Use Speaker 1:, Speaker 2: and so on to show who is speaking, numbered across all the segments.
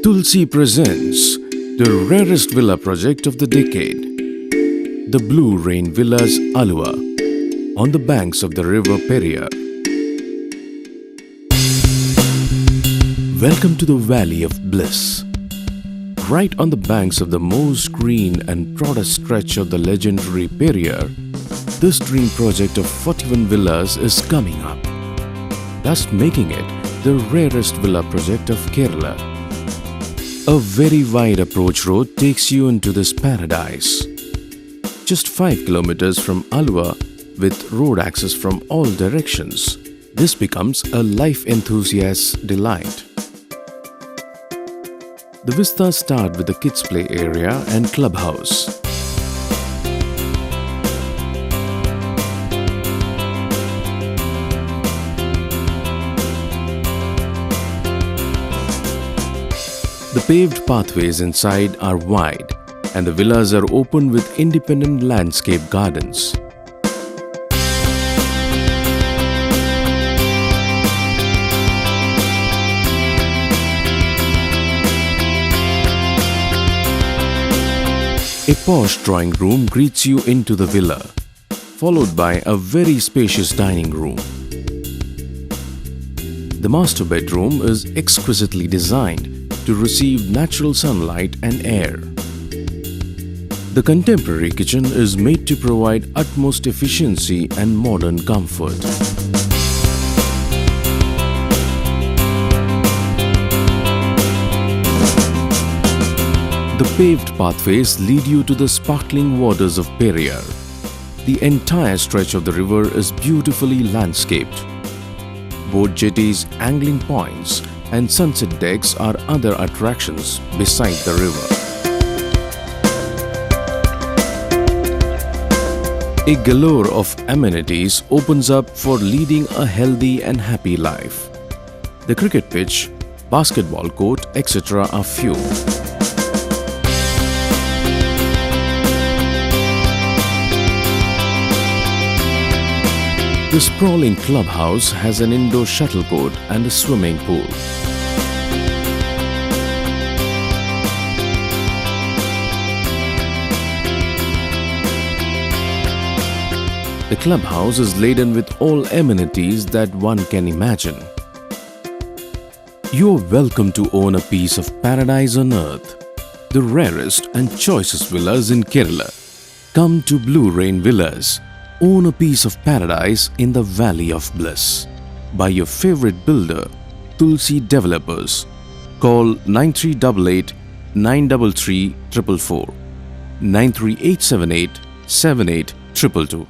Speaker 1: Tulsi presents the rarest villa project of the decade, the Blu Rain Villas Aluva, on the banks of the river Periyar. Welcome to the Valley of Bliss. Right on the banks of the most green and broadest stretch of the legendary Periyar, this dream project of 41 villas is coming up, thus making it the rarest villa project of Kerala. A very wide approach road takes you into this paradise. Just 5 kilometers from Aluva, with road access from all directions, this becomes a life enthusiast's delight. The vistas start with the kids' play area and clubhouse. The paved pathways inside are wide, and the villas are open with independent landscape gardens. A posh drawing room greets you into the villa, followed by a very spacious dining room. The master bedroom is exquisitely designed to receive natural sunlight and air. The contemporary kitchen is made to provide utmost efficiency and modern comfort. The paved pathways lead you to the sparkling waters of Periyar. The entire stretch of the river is beautifully landscaped. Boat jetties, angling points, and sunset decks are other attractions beside the river. A galore of amenities opens up for leading a healthy and happy life. The cricket pitch, basketball court, etc. are few. The sprawling clubhouse has an indoor shuttlecourt and a swimming pool. The clubhouse is laden with all amenities that one can imagine. You are welcome to own a piece of paradise on earth, the rarest and choicest villas in Kerala. Come to Blu Rain Villas. Own a piece of paradise in the Valley of Bliss by your favorite builder, Tulsi Developers. Call 9388 933 444, 93878 78222.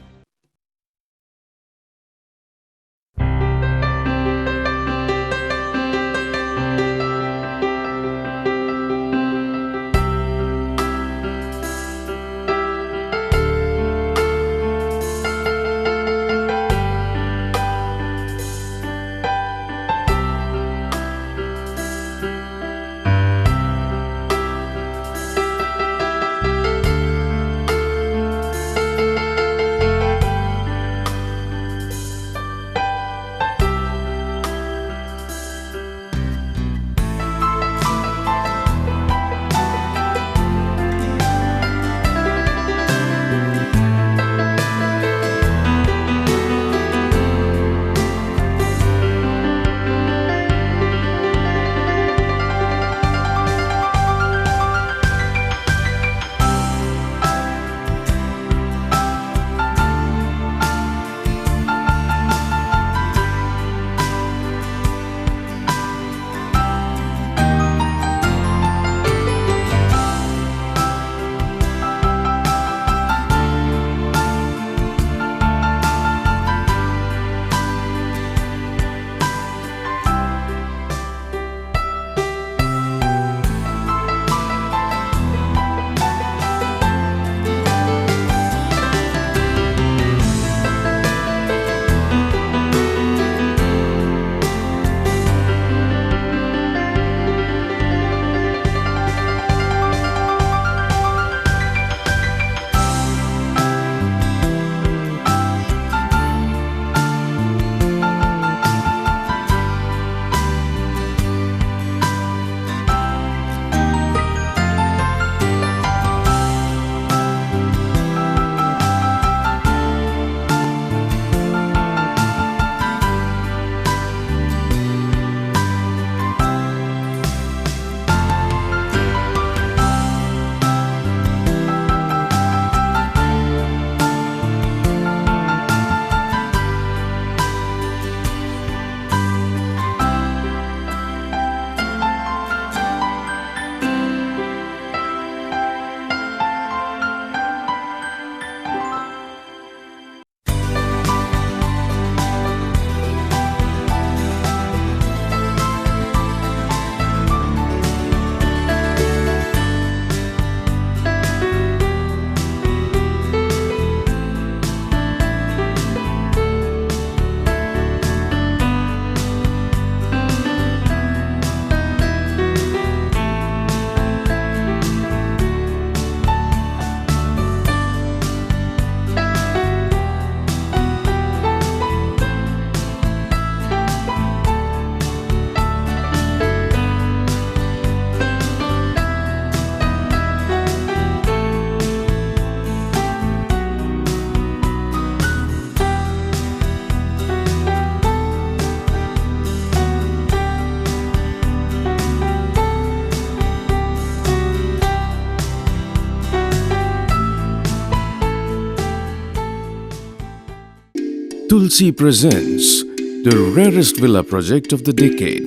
Speaker 1: Tulsi presents the rarest villa project of the decade,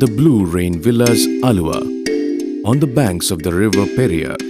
Speaker 1: the Blu Rain Villas Aluva, on the banks of the river Periyar.